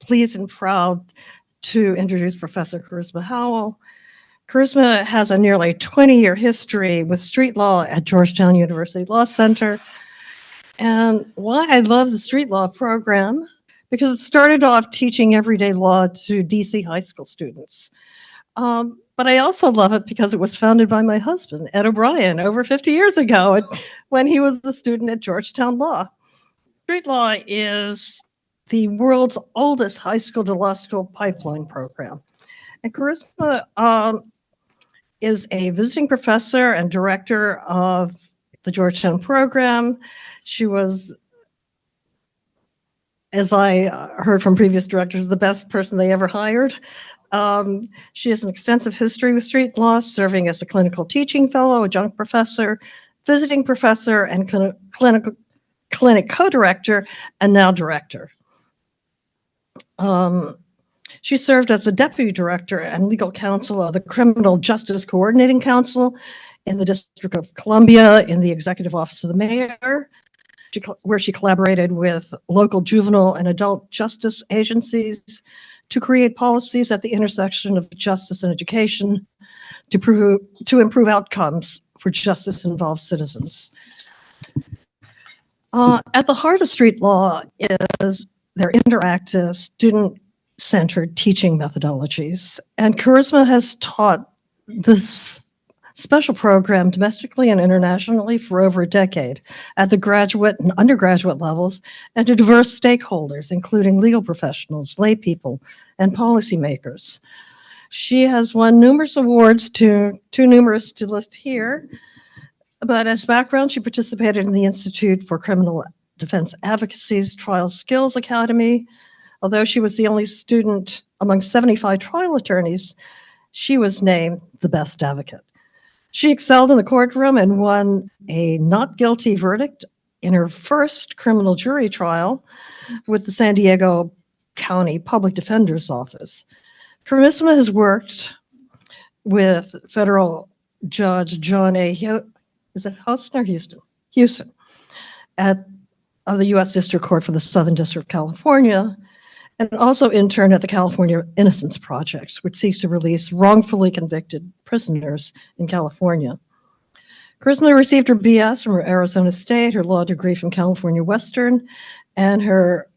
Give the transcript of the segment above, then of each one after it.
pleased and proud to introduce Professor Charisma Howell. Charisma has a nearly 20-year history with street law at Georgetown University Law Center. And why I love the street law program, because it started off teaching everyday law to DC high school students. But I also love it because it was founded by my husband, Ed O'Brien, over 50 years ago when he was a student at Georgetown Law. Street law is the world's oldest high school to law school pipeline program. And Charisma is a visiting professor and director of the Georgetown program. She was, as I heard from previous directors, the best person they ever hired. She has an extensive history with street law, serving as a clinical teaching fellow, adjunct professor, visiting professor, and clinic co-director, and now director. She served as the deputy director and legal counsel of the Criminal Justice Coordinating Council in the District of Columbia in the Executive Office of the Mayor, where she collaborated with local juvenile and adult justice agencies to create policies at the intersection of justice and education to improve outcomes for justice-involved citizens. At the heart of street law is their interactive, student-centered teaching methodologies. And Charisma has taught this special program domestically and internationally for over a decade at the graduate and undergraduate levels and to diverse stakeholders, including legal professionals, lay people, and policymakers. She has won numerous awards, too numerous to list here. But as background, she participated in the Institute for Criminal Defense Advocacy's Trial Skills Academy. Although she was the only student among 75 trial attorneys, she was named the best advocate. She excelled in the courtroom and won a not guilty verdict in her first criminal jury trial with the San Diego County Public Defender's Office. Charisma has worked with federal Judge John A. Houston of the U.S. District Court for the Southern District of California, and also interned at the California Innocence Project, which seeks to release wrongfully convicted prisoners in California. Charisma received her BS from Arizona State, her law degree from California Western, and her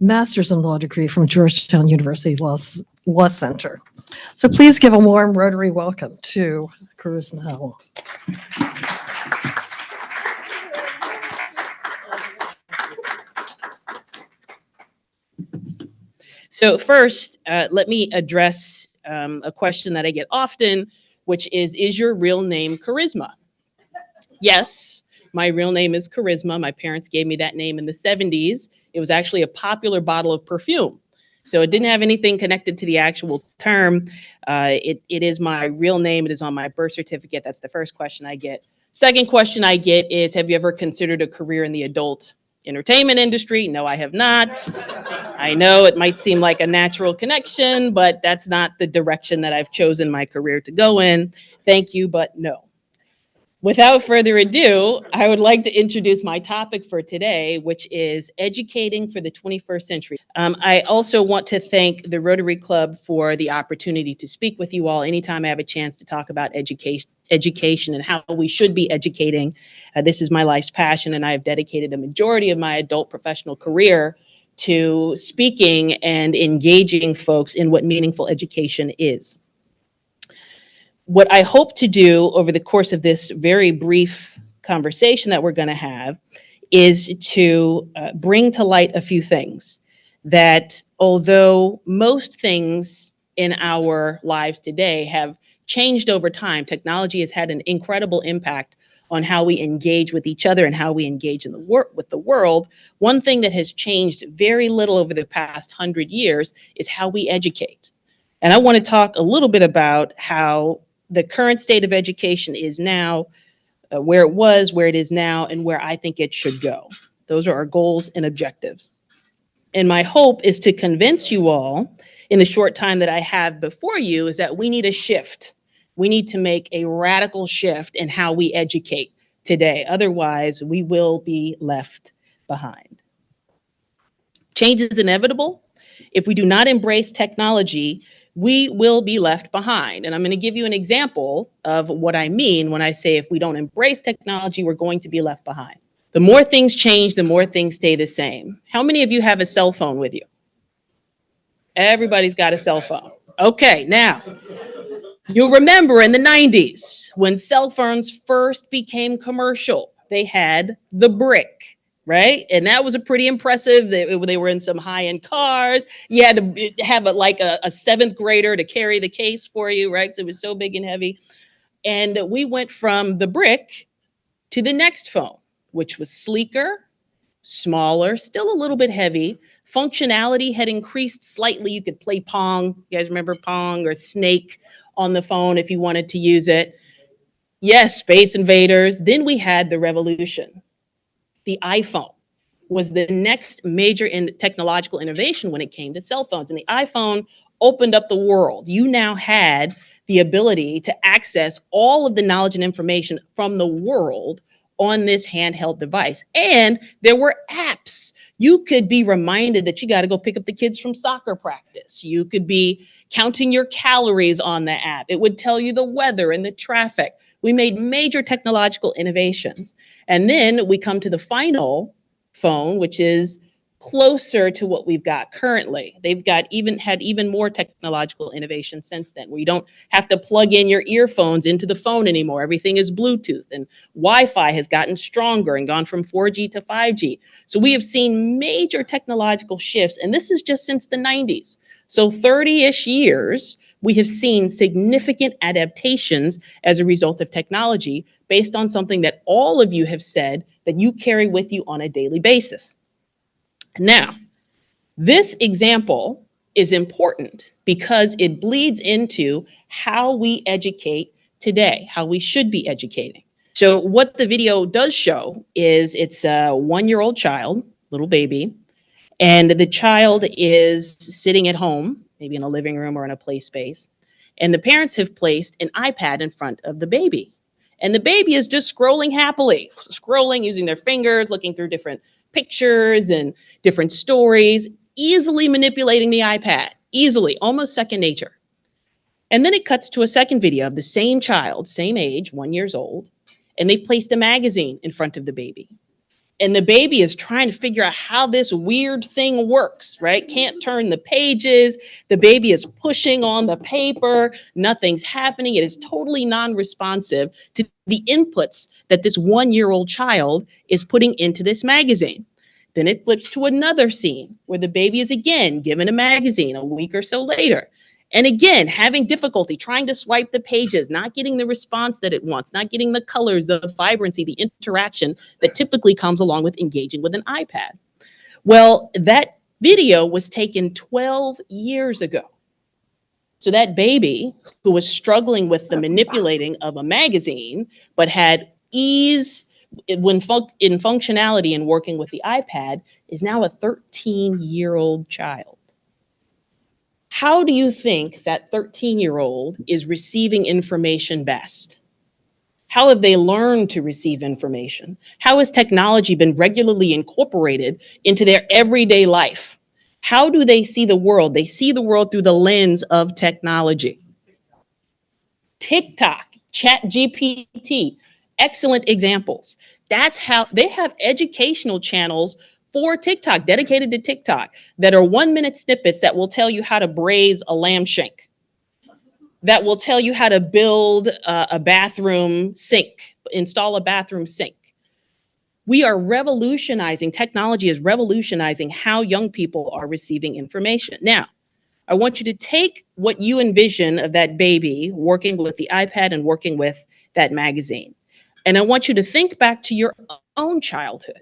master's in law degree from Georgetown University Law Center. So please give a warm Rotary welcome to Charisma Howell. So first, let me address a question that I get often, which is your real name Charisma? Yes, my real name is Charisma. My parents gave me that name in the 70s. It was actually a popular bottle of perfume. So it didn't have anything connected to the actual term. It is my real name. It is on my birth certificate. That's the first question I get. Second question I get is, have you ever considered a career in the adult entertainment industry? No, I have not. I know it might seem like a natural connection, but that's not the direction that I've chosen my career to go in. Thank you, but no. Without further ado, I would like to introduce my topic for today, which is educating for the 21st century. I also want to thank the Rotary Club for the opportunity to speak with you all anytime I have a chance to talk about education and how we should be educating. This is my life's passion, and I have dedicated a majority of my adult professional career to speaking and engaging folks in what meaningful education is. What I hope to do over the course of this very brief conversation that we're going to have is to bring to light a few things that, although most things in our lives today have changed over time, technology has had an incredible impact on how we engage with each other and how we engage in with the world. One thing that has changed very little over the past 100 years is how we educate. And I want to talk a little bit about how the current state of education is now, where it was, where it is now, and where I think it should go. Those are our goals and objectives. And my hope is to convince you all in the short time that I have before you is that we need a shift. We need to make a radical shift in how we educate today. Otherwise, we will be left behind. Change is inevitable. if we do not embrace technology, we will be left behind. And I'm going to give you an example of what I mean when I say if we don't embrace technology, we're going to be left behind. The more things change, the more things stay the same. How many of you have a cell phone with you? Everybody's got a cell phone. Okay, now, you'll remember in the 90s when cell phones first became commercial, they had the brick, right? And that was a pretty impressive. They were in some high-end cars. You had to have a seventh grader to carry the case for you, right? So it was so big and heavy. And we went from the brick to the next phone, which was sleeker, smaller, still a little bit heavy. Functionality had increased slightly. You could play Pong. You guys remember Pong or Snake on the phone if you wanted to use it? Yes, Space Invaders. Then we had the revolution. The iPhone was the next major technological innovation when it came to cell phones. And the iPhone opened up the world. You now had the ability to access all of the knowledge and information from the world on this handheld device. And there were apps. You could be reminded that you got to go pick up the kids from soccer practice. You could be counting your calories on the app. It would tell you the weather and the traffic. We made major technological innovations. And then we come to the final phone, which is closer to what we've got currently. They've had even more technological innovation since then, where you don't have to plug in your earphones into the phone anymore. Everything is Bluetooth, and Wi-Fi has gotten stronger and gone from 4G to 5G. So we have seen major technological shifts, and this is just since the 90s. So 30-ish years, we have seen significant adaptations as a result of technology based on something that all of you have said that you carry with you on a daily basis. Now, this example is important because it bleeds into how we educate today, how we should be educating. So what the video does show is it's a 1-year-old child, little baby, and the child is sitting at home, maybe in a living room or in a play space, and the parents have placed an iPad in front of the baby. And the baby is just scrolling happily, scrolling using their fingers, looking through different pictures and different stories, easily manipulating the iPad, easily, almost second nature. And then it cuts to a second video of the same child, same age, 1 year old, and they've placed a magazine in front of the baby. And the baby is trying to figure out how this weird thing works, right? Can't turn the pages. The baby is pushing on the paper. Nothing's happening. It is totally non-responsive to the inputs that this 1-year-old child is putting into this magazine. Then it flips to another scene where the baby is again given a magazine a week or so later. And again, having difficulty trying to swipe the pages, not getting the response that it wants, not getting the colors, the vibrancy, the interaction that typically comes along with engaging with an iPad. Well, that video was taken 12 years ago. So that baby who was struggling with the manipulating of a magazine, but had ease in functionality and working with the iPad, is now a 13-year-old child. How do you think that 13-year-old is receiving information best? How have they learned to receive information? How has technology been regularly incorporated into their everyday life? How do they see the world? They see the world through the lens of technology. TikTok, ChatGPT, excellent examples. That's how they have educational channels for TikTok, dedicated to TikTok, that are 1-minute snippets that will tell you how to braise a lamb shank, that will tell you how to build a bathroom sink, install a bathroom sink. We are revolutionizing, technology is revolutionizing how young people are receiving information. Now, I want you to take what you envision of that baby working with the iPad and working with that magazine. And I want you to think back to your own childhood.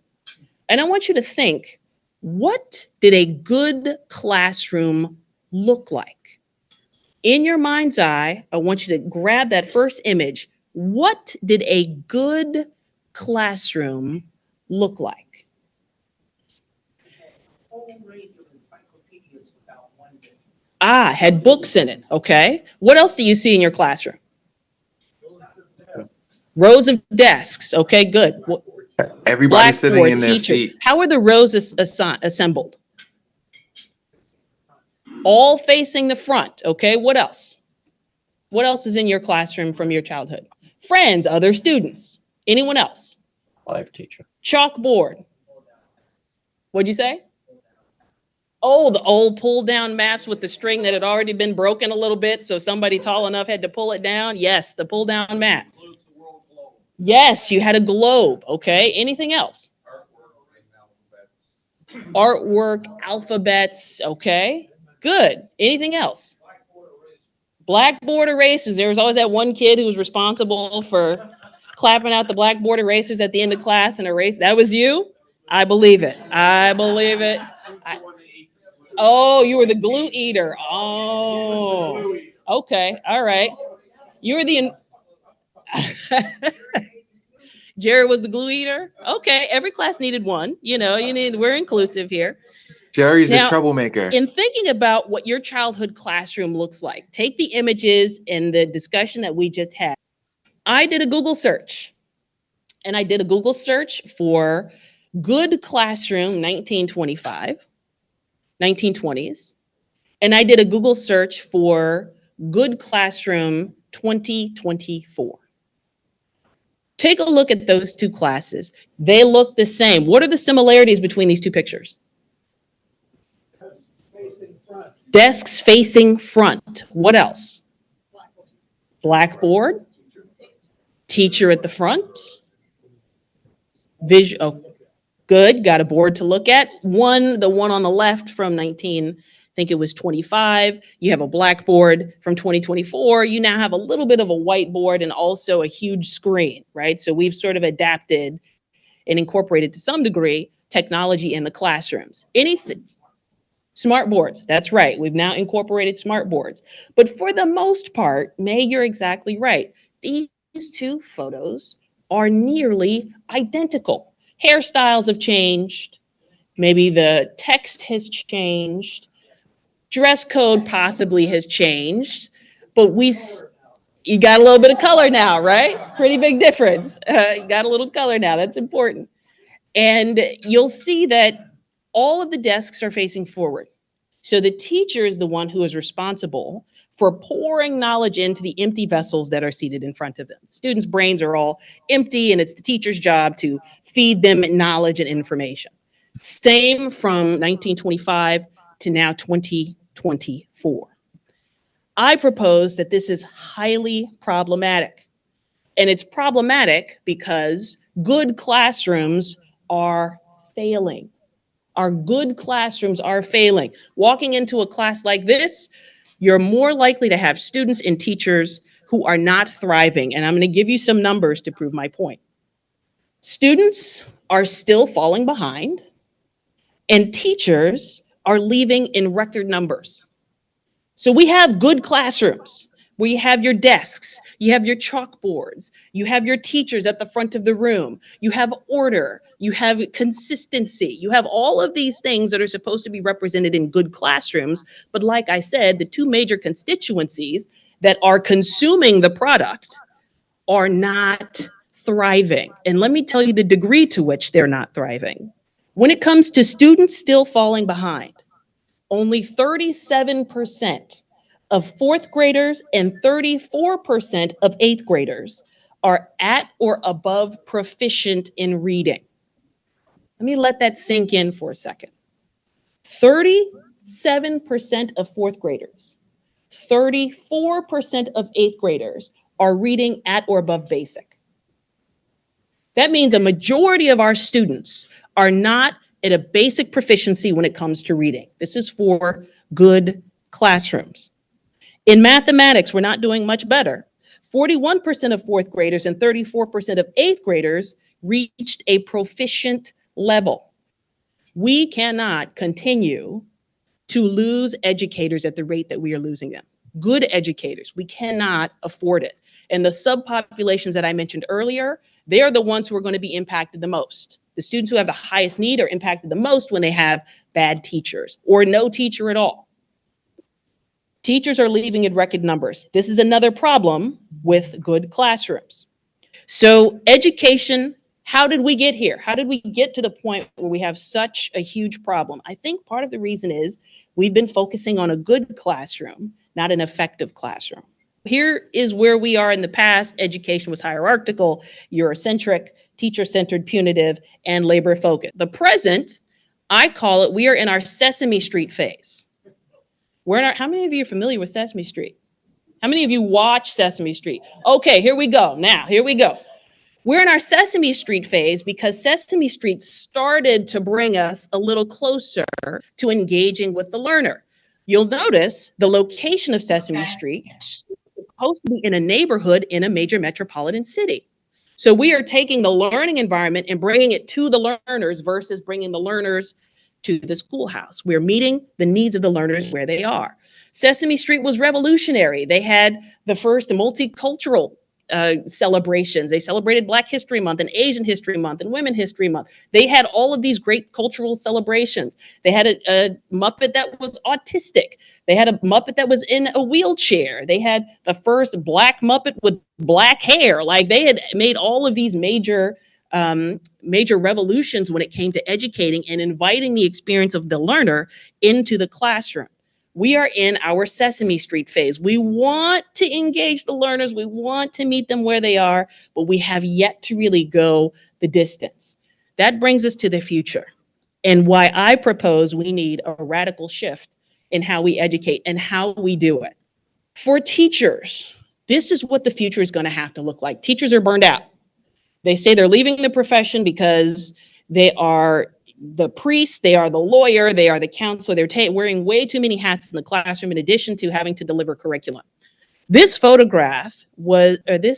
And I want you to think, what did a good classroom look like? In your mind's eye, I want you to grab that first image. What did a good classroom look like? Had books in it. Okay. What else do you see in your classroom? Rows of desks. Okay, good. Everybody sitting in their teachers. seat. How are the rows assembled? All facing the front. Okay, what else? What else is in your classroom from your childhood? Friends, other students. Anyone else? Live teacher. Chalkboard. What'd you say? Oh, the old pull down maps with the string that had already been broken a little bit, so somebody tall enough had to pull it down. Yes, the pull down maps. Yes, you had a globe. Okay, anything else? Artwork, alphabets. Okay, good. Anything else? Blackboard erasers. There was always that one kid who was responsible for clapping out the blackboard erasers at the end of class and erase. That was you? I believe it. I believe it. Oh, you were the glue eater. Oh, okay. All right. You were the. Jerry was the glue eater. Okay. Every class needed one. You know, we're inclusive here. Jerry's Now, a troublemaker. In thinking about what your childhood classroom looks like, take the images in the discussion that we just had. I did a Google search, and I did a Google search for good classroom 1925, 1920s, and I did a Google search for good classroom 2024. Take a look at those two classes. They look the same. What are the similarities between these two pictures? Desks facing front. What else? Blackboard. Teacher at the front. Oh, good. Got a board to look at. The one on the left from 25. You have a blackboard from 2024. You now have a little bit of a whiteboard and also a huge screen, right? So we've sort of adapted and incorporated to some degree technology in the classrooms. Smart boards, that's right. We've now incorporated smart boards. But for the most part, May, you're exactly right. These two photos are nearly identical. Hairstyles have changed. Maybe the text has changed. Dress code possibly has changed. But you got a little bit of color now, right? Pretty big difference. You got a little color now. That's important. And you'll see that all of the desks are facing forward. So the teacher is the one who is responsible for pouring knowledge into the empty vessels that are seated in front of them. Students' brains are all empty, and it's the teacher's job to feed them knowledge and information. Same from 1925 to now 2024. I propose that this is highly problematic. And it's problematic because good classrooms are failing. Our good classrooms are failing. Walking into a class like this, you're more likely to have students and teachers who are not thriving. And I'm going to give you some numbers to prove my point. Students are still falling behind, and teachers are leaving in record numbers. So we have good classrooms where you have your desks, you have your chalkboards, you have your teachers at the front of the room, you have order, you have consistency, you have all of these things that are supposed to be represented in good classrooms. But like I said, the two major constituencies that are consuming the product are not thriving. And let me tell you the degree to which they're not thriving. When it comes to students still falling behind, only 37% of fourth graders and 34% of eighth graders are at or above proficient in reading. Let me let that sink in for a second. 37% of fourth graders, 34% of eighth graders are reading at or above basic. That means a majority of our students are not at a basic proficiency when it comes to reading. This is for good classrooms. In mathematics, we're not doing much better. 41% of fourth graders and 34% of eighth graders reached a proficient level. We cannot continue to lose educators at the rate that we are losing them. Good educators, we cannot afford it. And the subpopulations that I mentioned earlier, they are the ones who are going to be impacted the most. The students who have the highest need are impacted the most when they have bad teachers or no teacher at all. Teachers are leaving in record numbers. This is another problem with good classrooms. So education How did we get here? How did we get to the point where we have such a huge problem? I think part of the reason is we've been focusing on a good classroom, not an effective classroom. Here is where we are in the past. Education was hierarchical, Eurocentric, teacher-centered, punitive, and labor-focused. The present, I call it, we are in our Sesame Street phase. How many of you are familiar with Sesame Street? How many of you watch Sesame Street? Okay, here we go. Now, here we go. We're in our Sesame Street phase because Sesame Street started to bring us a little closer to engaging with the learner. You'll notice the location of Sesame Street is supposed to be in a neighborhood in a major metropolitan city. So we are taking the learning environment and bringing it to the learners versus bringing the learners to the schoolhouse. We're meeting the needs of the learners where they are. Sesame Street was revolutionary. They had the first multicultural celebrations. They celebrated Black History Month and Asian History Month and Women History Month. They had all of these great cultural celebrations. They had a Muppet that was autistic. They had a Muppet that was in a wheelchair. They had the first Black Muppet with black hair. Like, they had made all of these major revolutions when it came to educating and inviting the experience of the learner into the classroom. We are in our Sesame Street phase. We want to engage the learners. We want to meet them where they are, but we have yet to really go the distance. That brings us to the future and why I propose we need a radical shift in how we educate and how we do it. For teachers, this is what the future is going to have to look like. Teachers are burned out. They say they're leaving the profession because they are the priest, they are the lawyer, they are the counselor. They're wearing way too many hats in the classroom in addition to having to deliver curriculum. This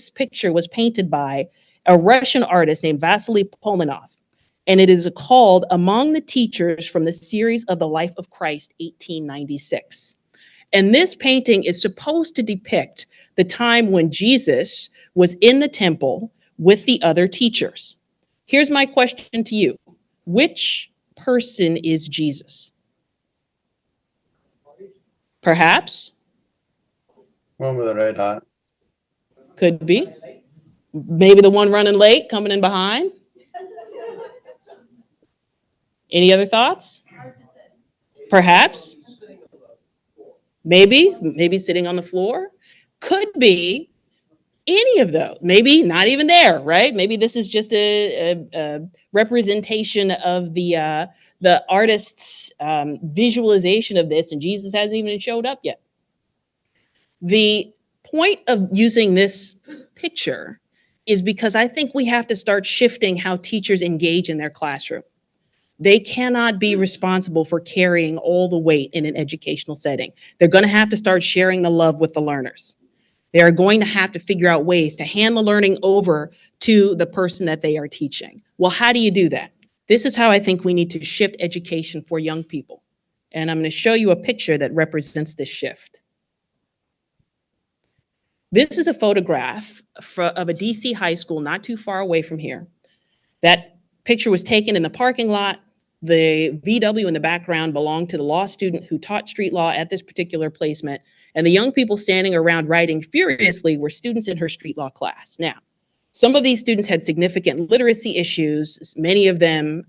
picture was painted by a Russian artist named Vasily Polmanov, and it is called Among the Teachers from the series of the Life of Christ, 1896. And this painting is supposed to depict the time when Jesus was in the temple with the other teachers. Here's my question to you. Which person is Jesus? Perhaps? One with a red hat. Could be. Maybe the one running late, coming in behind. Any other thoughts? Perhaps. Maybe sitting on the floor. Could be any of those. Maybe not even there, right? Maybe this is just a representation of the artist's visualization of this, and Jesus hasn't even showed up yet. The point of using this picture is because I think we have to start shifting how teachers engage in their classroom. They cannot be responsible for carrying all the weight in an educational setting. They're going to have to start sharing the love with the learners. They are going to have to figure out ways to hand the learning over to the person that they are teaching. Well, how do you do that? This is how I think we need to shift education for young people. And I'm going to show you a picture that represents this shift. This is a photograph of a DC high school not too far away from here. That picture was taken in the parking lot. The VW in the background belonged to the law student who taught street law at this particular placement. And the young people standing around writing furiously were students in her street law class. Now, some of these students had significant literacy issues. Many of them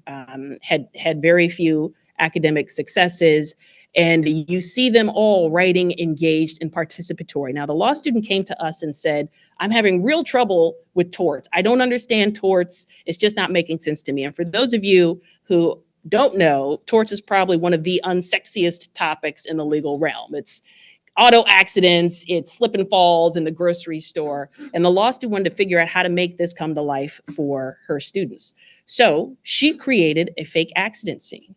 had very few academic successes. And you see them all writing, engaged, and participatory. Now, the law student came to us and said, I'm having real trouble with torts. I don't understand torts. It's just not making sense to me. And for those of you who don't know, torts is probably one of the unsexiest topics in the legal realm. It's auto accidents, it's slip and falls in the grocery store. And the law student wanted to figure out how to make this come to life for her students. So she created a fake accident scene,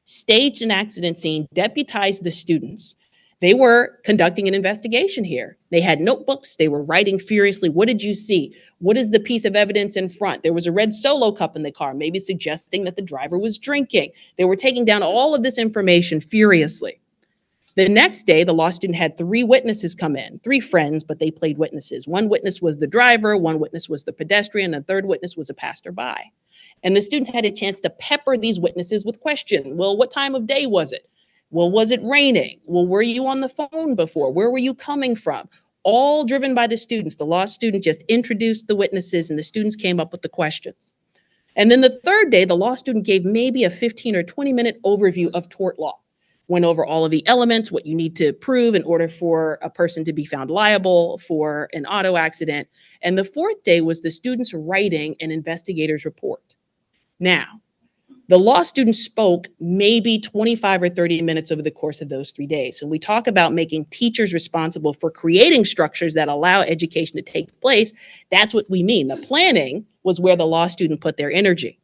staged an accident scene, deputized the students. They were conducting an investigation here. They had notebooks. They were writing furiously. What did you see? What is the piece of evidence in front? There was a red Solo cup in the car, maybe suggesting that the driver was drinking. They were taking down all of this information furiously. The next day, the law student had 3 witnesses come in, 3 friends, but they played witnesses. One witness was the driver, one witness was the pedestrian, and the third witness was a passerby. And the students had a chance to pepper these witnesses with questions. Well, what time of day was it? Well, was it raining? Well, were you on the phone before? Where were you coming from? All driven by the students. The law student just introduced the witnesses and the students came up with the questions. And then the third day, the law student gave maybe a 15 or 20-minute overview of tort law, went over all of the elements, what you need to prove in order for a person to be found liable for an auto accident. And the fourth day was the students writing an investigator's report. Now, the law student spoke maybe 25 or 30 minutes over the course of those 3 days. And we talk about making teachers responsible for creating structures that allow education to take place. That's what we mean. The planning was where the law student put their energy.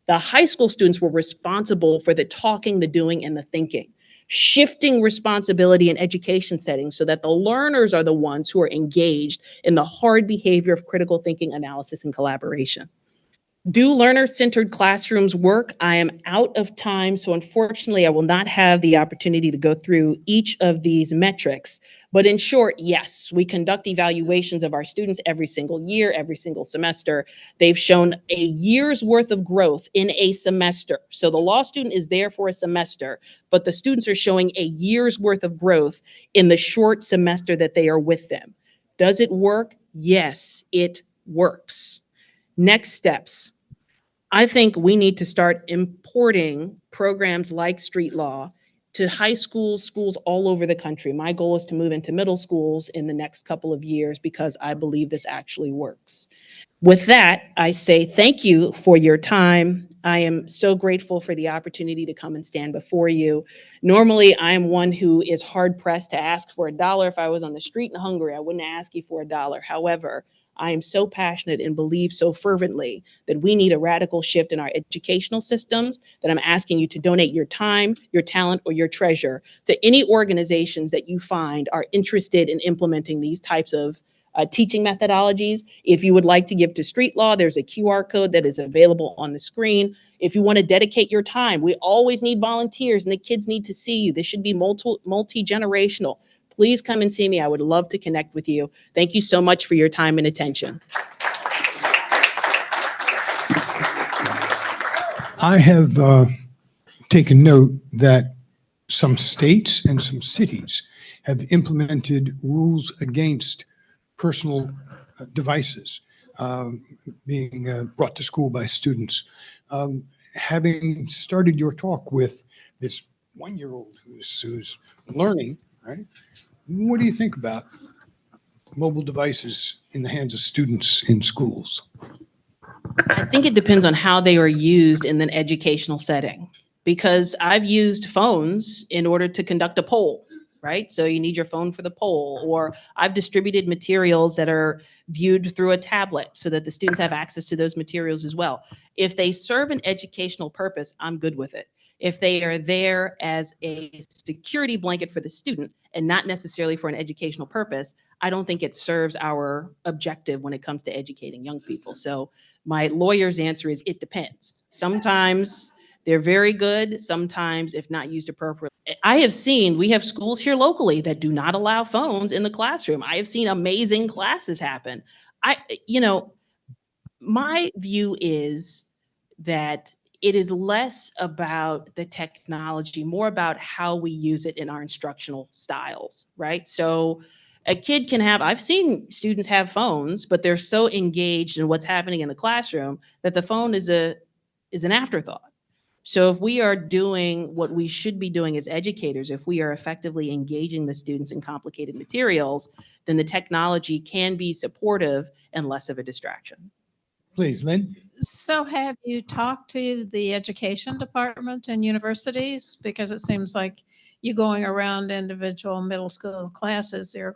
The high school students were responsible for the talking, the doing, and the thinking, shifting responsibility in education settings so that the learners are the ones who are engaged in the hard behavior of critical thinking, analysis, and collaboration. Do learner-centered classrooms work? I am out of time, so unfortunately, I will not have the opportunity to go through each of these metrics. But in short, yes, we conduct evaluations of our students every single year, every single semester. They've shown a year's worth of growth in a semester. So the law student is there for a semester, but the students are showing a year's worth of growth in the short semester that they are with them. Does it work? Yes, it works. Next steps. I think we need to start importing programs like street law to high schools, schools all over the country. My goal is to move into middle schools in the next couple of years because I believe this actually works. With that, I say thank you for your time. I am so grateful for the opportunity to come and stand before you. Normally, I am one who is hard pressed to ask for $1. If I was on the street and hungry, I wouldn't ask you for $1. However, I am so passionate and believe so fervently that we need a radical shift in our educational systems that I'm asking you to donate your time, your talent, or your treasure to any organizations that you find are interested in implementing these types of teaching methodologies. If you would like to give to street law, there's a QR code that is available on the screen. If you want to dedicate your time, we always need volunteers and the kids need to see you. This should be multi-generational. Please come and see me. I would love to connect with you. Thank you so much for your time and attention. I have taken note that some states and some cities have implemented rules against personal devices being brought to school by students. Having started your talk with this one-year-old who's learning, right? What do you think about mobile devices in the hands of students in schools? I think it depends on how they are used in an educational setting, because I've used phones in order to conduct a poll, right? So you need your phone for the poll, or I've distributed materials that are viewed through a tablet so that the students have access to those materials as well. If they serve an educational purpose, I'm good with it. If they are there as a security blanket for the student and not necessarily for an educational purpose, I don't think it serves our objective when it comes to educating young people. So my lawyer's answer is it depends. Sometimes they're very good. Sometimes, if not used appropriately. We have schools here locally that do not allow phones in the classroom. I have seen amazing classes happen. My view is that it is less about the technology, more about how we use it in our instructional styles, right? So a kid can have, I've seen students have phones, but they're so engaged in what's happening in the classroom that the phone is an afterthought. So if we are doing what we should be doing as educators, if we are effectively engaging the students in complicated materials, then the technology can be supportive and less of a distraction. Please, Lynn. So have you talked to the education department and universities? Because it seems like you going around individual middle school classes there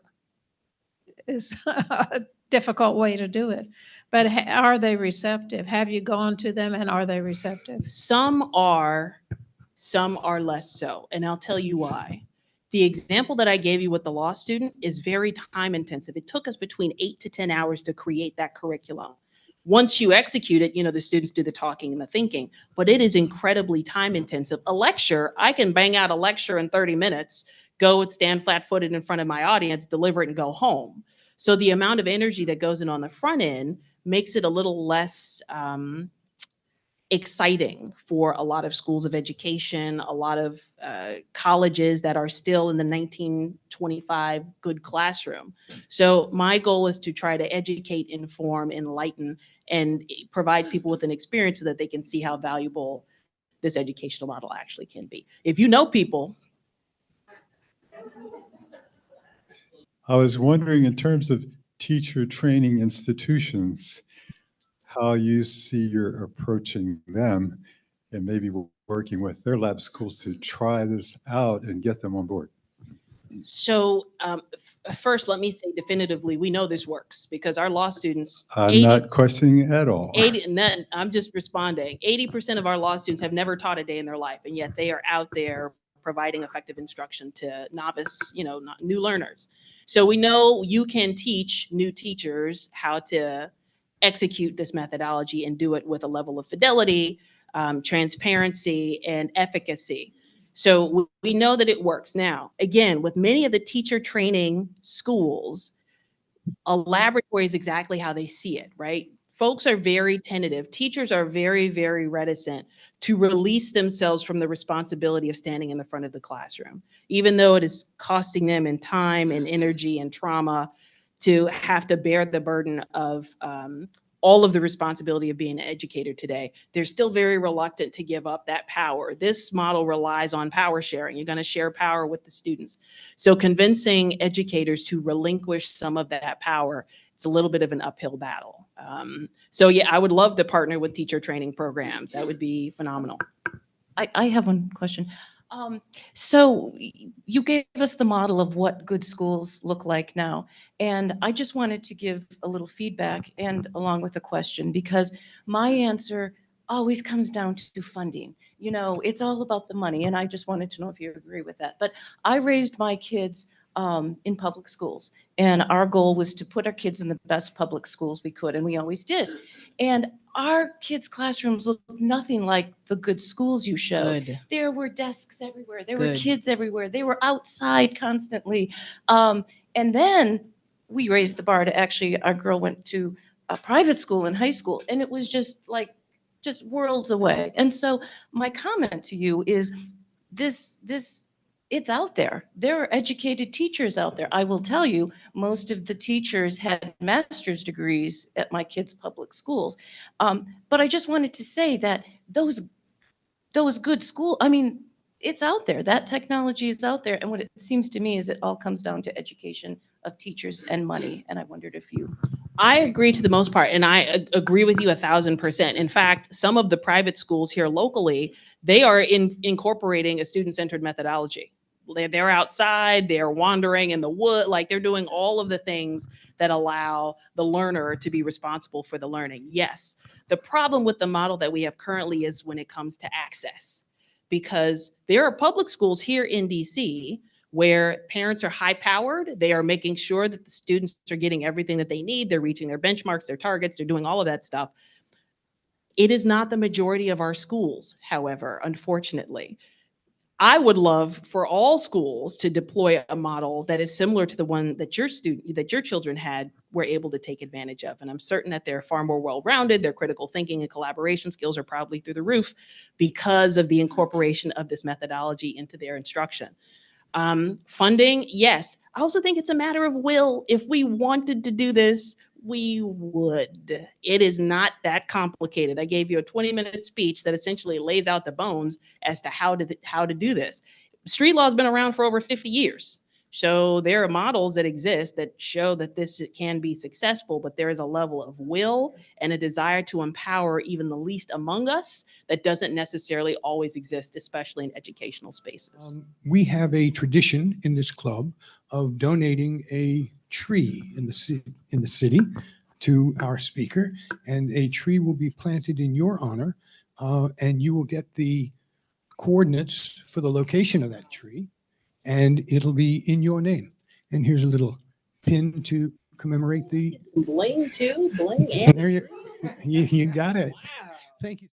is a difficult way to do it. But are they receptive? Have you gone to them and are they receptive? Some are less so, and I'll tell you why. The example that I gave you with the law student is very time intensive. It took us between 8 to 10 hours to create that curriculum. Once you execute it, the students do the talking and the thinking, but it is incredibly time intensive. A lecture, I can bang out a lecture in 30 minutes, go and stand flat footed in front of my audience, deliver it and go home. So the amount of energy that goes in on the front end makes it a little less, exciting for a lot of schools of education, a lot of colleges that are still in the 1925 good classroom. So my goal is to try to educate, inform, enlighten, and provide people with an experience so that they can see how valuable this educational model actually can be. If you know people. I was wondering, in terms of teacher training institutions, how you see you're approaching them and maybe working with their lab schools to try this out and get them on board. So first, let me say definitively, we know this works because our law students. I'm not questioning at all. 80, and then I'm just responding. 80% of our law students have never taught a day in their life, and yet they are out there providing effective instruction to novice, new learners. So we know you can teach new teachers how to execute this methodology and do it with a level of fidelity, transparency, and efficacy. So we know that it works. Now, again, with many of the teacher training schools, a laboratory is exactly how they see it, right? Folks are very tentative. Teachers are very, very reticent to release themselves from the responsibility of standing in the front of the classroom, even though it is costing them in time and energy and trauma to have to bear the burden of all of the responsibility of being an educator today. They're still very reluctant to give up that power. This model relies on power sharing. You're going to share power with the students. So convincing educators to relinquish some of that power, it's a little bit of an uphill battle. So yeah, I would love to partner with teacher training programs. That would be phenomenal. I have one question. So you gave us the model of what good schools look like now. And I just wanted to give a little feedback and along with a question, because my answer always comes down to funding. It's all about the money. And I just wanted to know if you agree with that. But I raised my kids in public schools. And our goal was to put our kids in the best public schools we could. And we always did. And our kids' classrooms looked nothing like the good schools you showed. Good. There were desks everywhere. There Good. were kids everywhere. They were outside constantly. And then we raised the bar to actually, our girl went to a private school in high school, and it was just worlds away. And so my comment to you is this it's out there. There are educated teachers out there. I will tell you, most of the teachers had master's degrees at my kids' public schools. But I just wanted to say that those good schools, it's out there. That technology is out there. And what it seems to me is it all comes down to education of teachers and money. And I wondered if you... I agree to the most part, and I agree with you 1,000%. In fact, some of the private schools here locally, they are incorporating a student-centered methodology. They're outside, they're wandering in the wood, they're doing all of the things that allow the learner to be responsible for the learning. Yes, the problem with the model that we have currently is when it comes to access, because there are public schools here in DC where parents are high powered. They are making sure that the students are getting everything that they need. They're reaching their benchmarks, their targets, they're doing all of that stuff. It is not the majority of our schools, however, unfortunately. I would love for all schools to deploy a model that is similar to the one that your children were able to take advantage of. And I'm certain that they're far more well-rounded. Their critical thinking and collaboration skills are probably through the roof because of the incorporation of this methodology into their instruction. Funding, yes. I also think it's a matter of will. If we wanted to do this, we would. It is not that complicated. I gave you a 20-minute speech that essentially lays out the bones as to how to do this. Street law has been around for over 50 years. So there are models that exist that show that this can be successful, but there is a level of will and a desire to empower even the least among us that doesn't necessarily always exist, especially in educational spaces. We have a tradition in this club of donating a tree in the city to our speaker, and a tree will be planted in your honor, and you will get the coordinates for the location of that tree, and it'll be in your name. And here's a little pin to commemorate the... Bling too, bling. There you got it. Wow. Thank you.